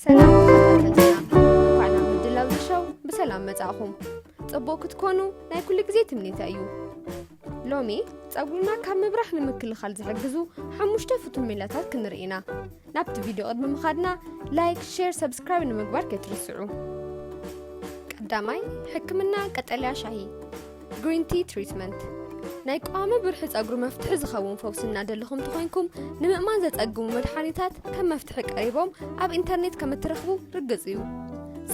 ሰላም ተከታተልና እንኳን ምድላው ዝሾው በሰላም መጻኹም ጽቡቅ ክትኮኑ ናይ ኩሉ ግዜ ትምኒታ እዩ ሎሚ ጸጉርና ካብ ምብራህ ንምክልኻል ዝሕግዙ ሓሙሽተ ፍቱን ሜላታት ክንርኢና ናብቲ ቪድዮ ቅድሚ ምኻድና ላይክ ሼር ሰብስክራይብ ንምግባር ከትርስዑ ቀዳማይ ሕክምና ቀጠልያ ሻሂ ግሪን ቲ ትሪትመንት ናይ ቋሚ ብርሒ ጸጉሪ መፍትሒ ዝኸውን ፈውስና ደልኹም ተኾይንኩም ንምእማን ዘጸግሙ መድሓኒታት ከም መፍትሒ ቀሪቦም ኣብ ኢንተርኔት ከም እትረኽቡ ርግጽ እዩ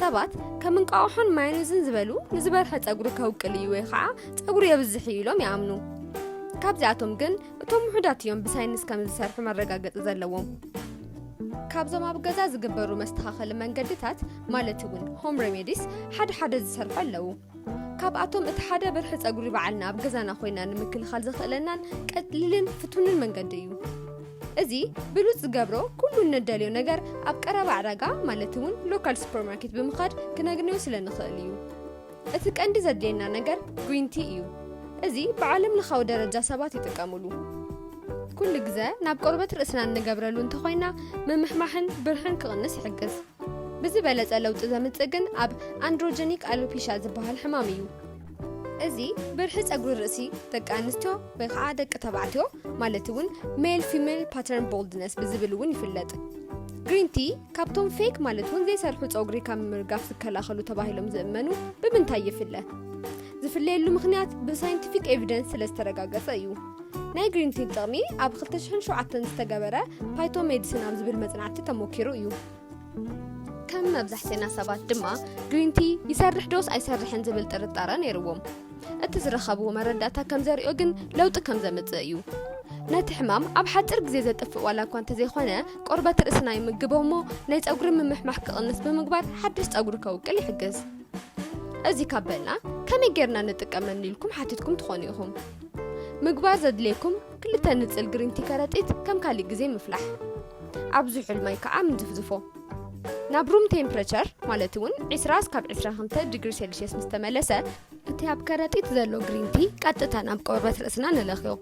ሰባት ከም እንቋቑሖን ማዮኔዝን ዝበሉ ንዝበርሐ ጸጉሪ ከውቅል እዩ ወይ ከዓ ጸጉሪ የብዝሕ ኢሎም ይኣምኑ ካብዚኣቶም ግን እቶም ውሑዳት እዮም ብሳይንስ ከም ዝሰርሑ መረጋገፂ ዘለዎም ካብዞም ኣብ ገዛ ዝግበሩ መስተኻኸሊ መንገድታት ማለት እውን ሆም ሬሜዲስ ሓደ ዝሰርሑ ኣለዉ ካብኣቶም እቲ ሓደ ብርሒ ጸጉሪ በዓልና ኣብ ገዛና ኮይና ንምክልኻል ዝኽእለናን ቀሊልን ፍቱንን መንገዲ እዩ እዚ ብሉጽ ዝገብሮ ኩሉ እንደልዮ ነገር ኣብ ቀረባ ዕዳጋ ማለት እውን ሎካል ሱፐርማርኬት ብምኻድ ክነግንዮ ስለንኽእል እዩ እቲ ቀንዲ ዘድልየና ነገር ግሪን ቲ እዩ እዚ ብዓለም ለኻዊ ደረጃ ሰባት ይጥቀሙሉ ኩሉ ግዜ ናብ ቆርበት ርእስና እንገብረሉ እንተኾይና ምምሕማሕን ብርሕን ክቕንስ ይሕግዝ ብዝበለጸ ለውጢ ዘምጽእ ግን ኣብ አንድሮጀኒክ አሎፔሻ ዝበሃል ሕማም እዩ እዚ ብርሒ ጸጉሪ ርእሲ ደቂ ኣንስትዮ ወይ ከዓ ደቂ ተባዕትዮ ማለት እውን ሜል ፊሜል ፓተርን ቦልድነስ ብዝብል እውን ይፍለጥ ግሪን ቲ ካብቶም ፌክ ማለት እውን ዘይሰርሑ ጸጉሪ ካብ ምርጋፍ ዝከላኸሉ ተባሂሎም ዝእመኑ ብምንታይ ይፍለ ዝፍለየሉ ምኽንያት ብሳይንቲፊክ ኤቪደንስ ስለዝተረጋገጸ እዩ ናይ ግሪን ቲ ጥቕሚ ኣብ 2007 ዝተገበረ ፓይቶ ሜዲሲን ኣብ ዝብል መጽናዕቲ ተሞኪሩ እዩ ከም መብዛሕትና ሰባት ድማ ግሪን ቲ ይሰርሕ ዶስ ኣይሰርሕን ዝብል ጥርጣረ ነይርዎም እቲ ዝረኸብዎ መረዳእታ ከም ዘሪኦ ግን ለውጢ ከም ዘምጽእ እዩ ነቲ ሕማም ኣብ ሓፂር ግዜ ዘጥፍእ ዋላ እኳ እንተዘይኮነ ቆርበት ርእስና ይምግቦ እሞ ናይ ጸጉሪ ምምሕማሕ ክቕንስ ብምግባር ሓድሽ ጸጉሪ ከውቅል ይሕግዝ እዚ ካብ በልና ከመይ ጌርና ንጥቀመሉ ኢልኩም ሓቲትኩም ትኾኑ ኢኹም ምግባር ዘድልየኩም ክልተ ንጽል ግሪን ቲ ከረጢት ከም ካሊእ ግዜ ምፍላሕ ኣብ ዝሑል ማይ ከዓ ምንዝፍዝፎ ናብ ሩም ቴምፕሬቸር ማለት እውን 20 ካብ 22 ዲግሪ ሴልሺየስ ምስተመለሰ እቲ ኣብ ከረጢት ዘሎ ግሪን ቲ ቀጥታ ናብ ቆርበት ርእስና ንለኽዮ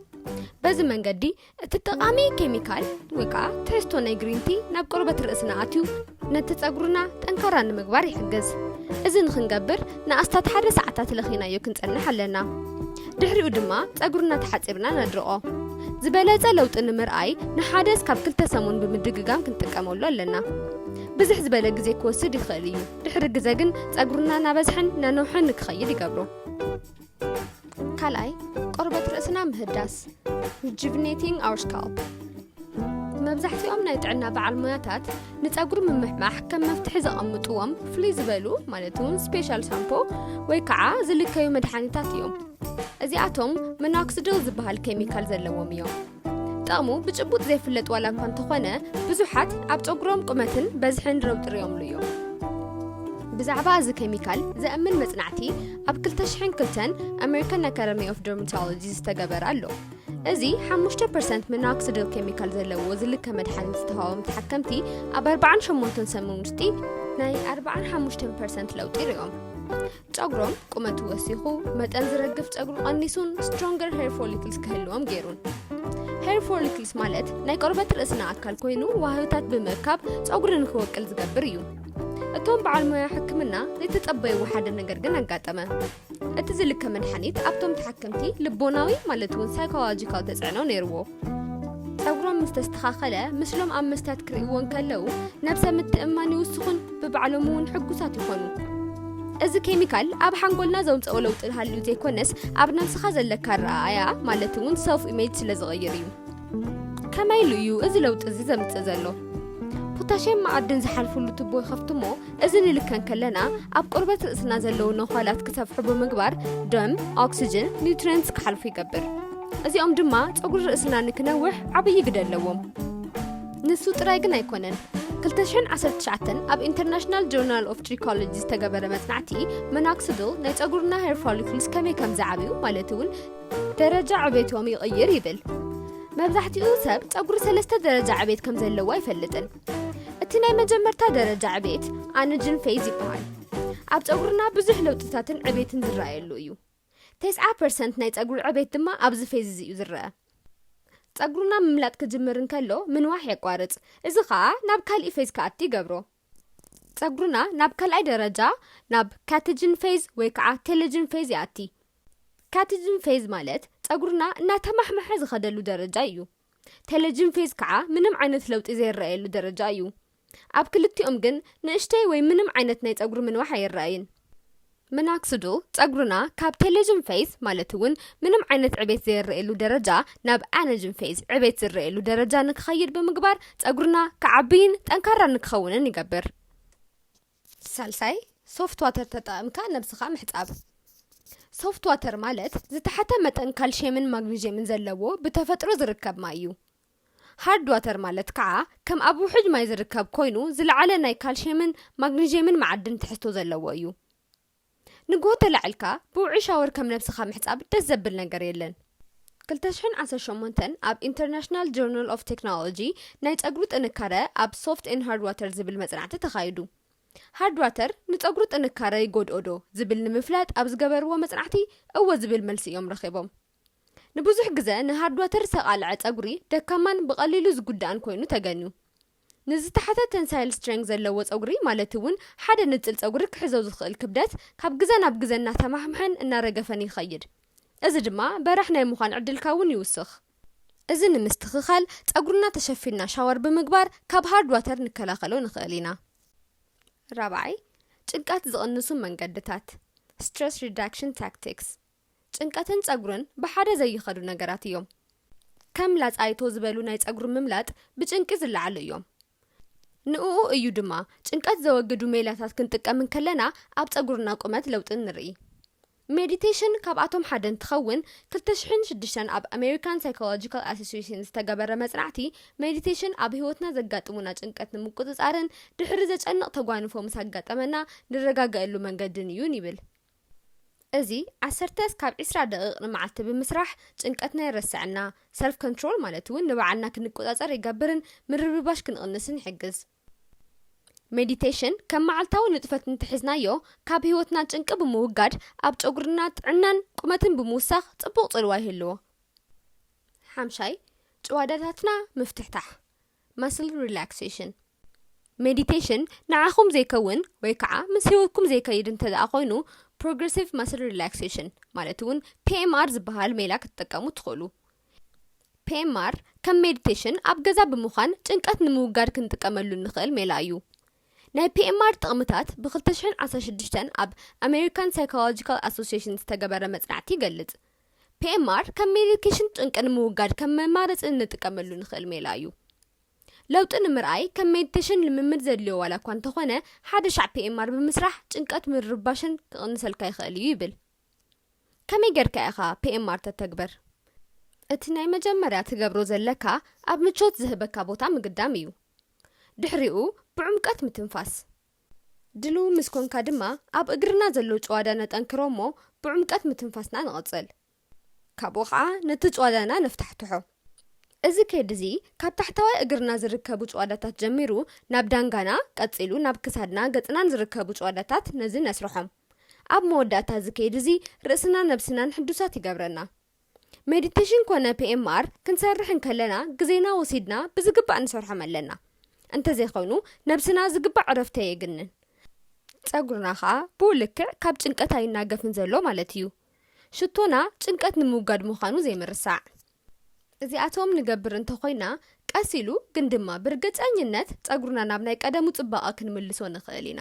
በዚ መንገዲ እቲ ጠቃሚ ኬሚካል ወይ ከዓ ትሕዝቶ ናይ ግሪን ቲ ናብ ቆርበት ርእስና ኣትዩ ነቲ ጸጉርና ጠንካራ ንምግባር ይሕግዝ እዚ ንኽንገብር ንኣስታት 1 ሰዓታት ለኺናዮ ክንጸንሕ ኣለና ድሕሪኡ ድማ ጸጉርና ተሓፂብና ነድርቆ ዝበለጸ ለውጢ ንምርኣይ ንሓደ እስካብ 2 ሰሙን ብምድግጋም ክንጥቀመሉ ኣለና ብዙሕ ዝበለ ግዜ ክወስድ ይኽእል እዩ ድሕሪ ግዜ ግን ጸጉርና ናበዝሕን ናነውሕን ንክኸይድ ይገብሮ ካልኣይ ቆርበት ርእስና ምህዳስ rejuvenating our scalp መብዛሕትኦም ናይ ጥዕና በዓል ሞያታት ንጸጉሪ ምምሕማሕ ከም መፍትሒ ዘቐምጥዎም ፍሉይ ዝበሉ ማለት እውን ስፔሻል ሻምፖ ወይ ከዓ ዝልከዩ መድሓኒታት እዮም እዚኣቶም ሚኖክሲዲል ዝበሃል ኬሚካል ዘለዎም እዮም ጥቕሙ ብጭቡጥ ዘይፍለጥ ዋላ እኳ እንተኾነ ብዙሓት ኣብ ጸጉሮም ቁመትን በዝሕን ለውጢ ሪኦምሉ እዮም ብዛዕባ እዚ ኬሚካል ዘእምን መጽናዕቲ ኣብ 2002 American Academy of Dermatology ዝተገበረ ኣሎ እዚ 5% ሚኖክሲዲል ኬሚካል ዘለዎ ዝልከ መድሓኒት ዝተሃቦም ተሓከምቲ ኣብ 48 ሰሙን ውሽጢ ናይ 45% ለውጢ ሪኦም ጸጉሮም ቁመቱ ወሲኹ መጠን ዝረግፍ ጸጉሪ ቀኒሱን stronger hair follicles ክህልዎም ገይሩን hair follicles ማለት ናይ ቆርበት ርእስና ኣካል ኮይኑ ዋህብታት ብምርካብ ጸጉሪ ንክወቅል ዝገብር እዩ እቶም በዓል ሞያ ሕክምና ዘይተጸበዩ ሓደ ነገር ግን ኣጋጠመ እቲ ዝልከ መድሓኒት ኣብቶም ተሓከምቲ ልቦናዊ ማለት እውን ሳይኮሎጂካል ተጽዕኖ ነይርዎ ጸጉሮም ምስተስተኻኸለ ምስሎም ኣብ መስትያት ክርእይዎን ከለዉ ነብሰ ምትእምማን ይውስኹን ብባዕሎም እውን ሕጉሳት ይኾኑ እዚ ኬሚካል ኣብ ሓንጎልና ዘምጽኦ ለውጢ ሃልዩ ዘይኮነስ ኣብ ነፍስኻ ዘለካ ረኣያ ማለት እውን ሰልፍ ኢሜጅ ስለ ዝቕይር እዩ ከመይ ኢሉ እዩ እዚ ለውጢ እዚ ዘምጽእ ዘሎ ፖታሽየም ማዕድን ዝሓልፍሉ ትቦ ይኸፍትሞ እዚ ንልከን ከለና ኣብ ቆርበት ርእስና ዘለዉ ነዃላት ክሰፍሑ ብምግባር ደም ኦክሲጅን ኒውትሪየንትስ ክሓልፉ ይገብር እዚኦም ድማ ጸጉሪ ርእስና ንክነውሕ ዓብዪ ግደ ኣለዎም ንሱ ጥራይ ግን ኣይኮነን 2019 ኣብ ኢንተርናሽናል ጆርናል ኦፍ ትሪኮሎጂ ዝተገበረ መጽናዕቲ ሚኖክሲዲል ናይ ጸጉርና ሄር ፎሊክልስ ከመይ ከም ዝዓብዩ ማለት እውን ደረጃ ዕቤቶም ይቕይር ይብል መብዛሕትኡ ሰብ ጸጉሪ 3 ደረጃ ዕቤት ከም ዘለዎ አይፈልጥን እቲ ናይ መጀመርታ ደረጃ ዕቤት ኣነጅን ፌዝ ይበሃል ኣብ ጸጉርና ብዙሕ ለውጥታትን ዕቤትን ዝረኣየሉ እዩ 90% ናይ ጸጉሪ ዕቤት ድማ ኣብዚ ፌዝ እዩ ዝረአ ጸጉርና ምምላጥ ክጅምር እንከሎ ምንዋሕ የቋርጽ እዚ ከዓ ናብ ካልእ ፌዝ ከኣቲ ይገብሮ ፀጉርና ናብ ካልኣይ ደረጃ ናብ ካቴጅን ፌዝ ወይ ከዓ ቴሌጅን ፌዝ ያቲ ካቴጅን ፌዝ ማለት ፀጉርና እናተማሕመሐ ዝኸደሉ ደረጃ እዩ ቴሌጅን ፌዝ ከዓ ምንም ዓይነት ለውጢ ዘይረኣየሉ ደረጃ እዩ ኣብ ክልቲኦም ግን ንእሽተይ ወይ ምንም ዓይነት ናይ ፀጉር ምንዋሕ ኣይረኣይን ምናክስዱ ፀጉርና ካብ ቴሌጅን ፌዝ ማለት እውን ምንም ዓይነት ዕቤት ዘይረኣየሉ ደረጃ ናብ ኣነጅን ፌዝ ዕቤት ዝረኣየሉ ደረጃ ንክኸይድ ብምግባር ፀጉርና ከዓብይን ጠንካራ ንክኸውንን ይገብር ሳልሳይ ሶፍት ዋተር ተጠቒምካ ነብስኻ ምሕፃብ ሶፍት ዋተር ማለት ዝተሓተ መጠን ካልሽየምን ማግኒዥየምን ዘለዎ ብተፈጥሮ ዝርከብ ማይ እዩ ሃርድ ዋተር ማለት ከዓ ከም ኣብ ውሕጅ ማይ ዝርከብ ኮይኑ ዝለዓለ ናይ ካልሽየምን ማግኒዥየምን ማዕድን ትሕዝቶ ዘለዎ እዩ ንጎ ተላዕልካ ብውዑይ ሻወር ከም ነብስኻ ምሕፃብ ደስ ዘብል ነገር የለን 2018 ኣብ ኢንተርናሽናል ጆርናል ኦፍ ቴክኖሎጂ ናይ ፀጉሪ ጥንካረ ኣብ ሶፍት ኤንድ ሃርድ ዋተር ዝብል መጽናዕቲ ተኻይዱ ሃርድ ዋተር ንፀጉሪ ጥንካረ ይጎድኦዶ ዝብል ንምፍላጥ ኣብ ዝገበርዎ መጽናዕቲ እወ ዝብል መልሲ እዮም ረኺቦም ንብዙሕ ግዜ ንሃርድ ዋተር ሰቓልዐ ፀጉሪ ደካማን ብቐሊሉ ዝጉዳእን ኮይኑ ተገንዩ ንዝተሓተ ተንሳይል ስትሬንግ ዘለዎ ፀጉሪ ማለት እውን ሓደ ንፅል ፀጉሪ ክሕዞ ዝኽእል ክብደት ካብ ግዜ ናብ ግዜ እናተማሕመሐን እናረገፈን ይኸይድ እዚ ድማ በራሕ ናይ ምዃን ዕድልካ እውን ይውስኽ እዚ ንምስትኽኻል ፀጉርና ተሸፊና ሻወር ብምግባር ካብ ሃርድ ዋተር ንከላኸሎ ንኽእል ኢና ራብዓይ ጭንቀት ዝቕንሱ መንገድታት ስትረስ ሪዳክሽን ታክቲክስ ጭንቀትን ፀጉርን ብሓደ ዘይኸዱ ነገራት እዮም ከም ላፃይቶ ዝበሉ ናይ ፀጉሪ ምምላጥ ብጭንቂ ዝለዓሉ እዮም ንኡ እዩ ድማ ጭንቀት ዘወግዱ ሜላታት ክንጥቀም ከለና ኣብ ፀጉርና ቁመት ለውጢ ንርኢ ሜዲቴሽን ካብኣቶም ሓደ እንትኸውን 2006 ኣብ ኣሜሪካን ሳይኮሎጂካል ኣሶሲዬሽን ዝተገበረ መጽናዕቲ ሜዲቴሽን ኣብ ህይወትና ዘጋጥሙና ጭንቀት ንምቁፅጻርን ድሕሪ ዘጨንቕ ተጓንፎ ምስ ኣጋጠመና ንረጋገአሉ መንገድን እዩን ይብል እዚ 10 እስካብ 20 ደቂቕ ንመዓልቲ ብምስራሕ ጭንቀትና ይረስዐና ሰልፍ ኮንትሮል ማለት እውን ንባዕልና ክንቆፃፀር ይገብርን ምርብባሽ ክንቕንስን ይሕግዝ ሜዲቴሽን ከም መዓልታዊ ንጥፈት እንትሕዝናዮ ካብ ህይወትና ጭንቂ ብምውጋድ ኣብ ፀጉርና ጥዕናን ቁመትን ብምውሳኽ ጽቡቕ ጽልዋ ይህልዎ ሓምሻይ ጭዋዳታትና ምፍትሕታሕ መስል ሪላክሴሽን ሜዲቴሽን ንዓኹም ዘይከውን ወይ ከዓ ምስ ህይወትኩም ዘይከይድ እንተደኣ ኮይኑ ፕሮግሬሲቭ መስል ሪላክሴሽን ማለት እውን PMR ዝበሃል ሜላ ክትጥቀሙ ትኽእሉ PMR ከም ሜዲቴሽን ኣብ ገዛ ብምዃን ጭንቀት ንምውጋድ ክንጥቀመሉ ንኽእል ሜላ እዩ ናይ PMR ጥቕምታት ብ2016 ኣብ ኣሜሪካን ሳይኮሎጂካል ኣሶሲዬሽን ዝተገበረ መጽናዕቲ ይገልጽ PMR ከም ሜዲኬሽን ጭንቂ ንምውጋድ ከም መማረፂ እንጥቀመሉ ንኽእል ሜላ እዩ ለውጢ ንምርኣይ ከም ሜዲቴሽን ልምምድ ዘድልዮ ዋላ እኳ እንተኾነ ሓደ ሻዕ PMR ብምስራሕ ጭንቀት ምርባሽን ክቕንሰልካ ይኽእል እዩ ይብል ከመይ ጌርካ ኢኻ PMR ተተግበር እቲ ናይ መጀመርያ ትገብሮ ዘለካ ኣብ ምቾት ዝህበካ ቦታ ምግዳም እዩ ድሕሪኡ ብዕምቀት ምትንፋስ ድሉ ምስ ኮንካ ድማ ኣብ እግርና ዘሎ ጭዋዳ ነጠንክሮ እሞ ብዕምቀት ምትንፋስና ንቕፅል ካብኡ ከዓ ነቲ ጭዋዳና ነፍታሕትሖ እዚ ከይዲ እዚ ካብ ታሕተዋይ እግርና ዝርከቡ ጭዋዳታት ጀሚሩ ናብ ዳንጋና ቀፂሉ ናብ ክሳድና ገጽናን ዝርከቡ ጭዋዳታት ነዚ ነስርሖም ኣብ መወዳእታ እዚ ከይዲ እዚ ርእስና ነብስናን ሕዱሳት ይገብረና ሜዲቴሽን ኮነ PMR ክንሰርሕ ከለና ግዜና ወሲድና ብዝግባእ ንሰርሖም ኣለና እንተዘይኾይኑ ነብስና ዝግባእ ዕረፍቲ የግንን ፀጉርና ከዓ ብውልክዕ ካብ ጭንቀት ኣይናገፍን ዘሎ ማለት እዩ ሽቶና ጭንቀት ንምውጋድ ምዃኑ ዘይምርሳዕ እዚኣቶም ንገብር እንተኾይና ቀስ ኢሉ ግን ድማ ብርግፀኝነት ፀጉርና ናብ ናይ ቀደሙ ጽባቐ ክንምልሶ ንኽእል ኢና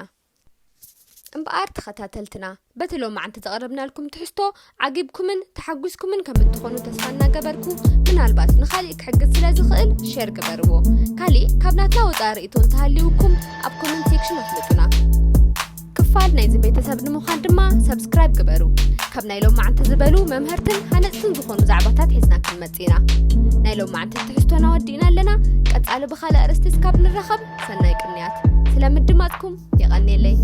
እምበኣር ተኸታተልትና በቲ ሎማዓንቲ ተቐረብናልኩም ትሕዝቶ ዓጊብኩምን ተሓጒስኩምን ከም እትኾኑ ተስፋ እናገበርኩ ምናልባት ንኻሊእ ክሕግዝ ስለ ዝኽእል ሼር ግበርዎ ካሊእ ካብ ናትና ወፃኢ ርእይቶ እንተሃልዩኩም ኣብ ኮመንት ሴክሽን ኣፍልጡና ክፋል ናይዚ ቤተሰብ ንምዃን ድማ ሰብስክራይብ ግበሩ ካብ ናይ ሎማዓንቲ ዝበሉ መምህርትን ሃነፅትን ዝኾኑ ዛዕባታት ሒዝና ክንመጽ ኢና ናይ ሎማዓንቲ ትሕዝቶና ወዲእና ኣለና ቀጻሊ ብኻልእ ኣርእስቲ እስካብ ንረኸብ ሰናይ ቅንያት ስለምድማፅኩም ይቐኒየለይ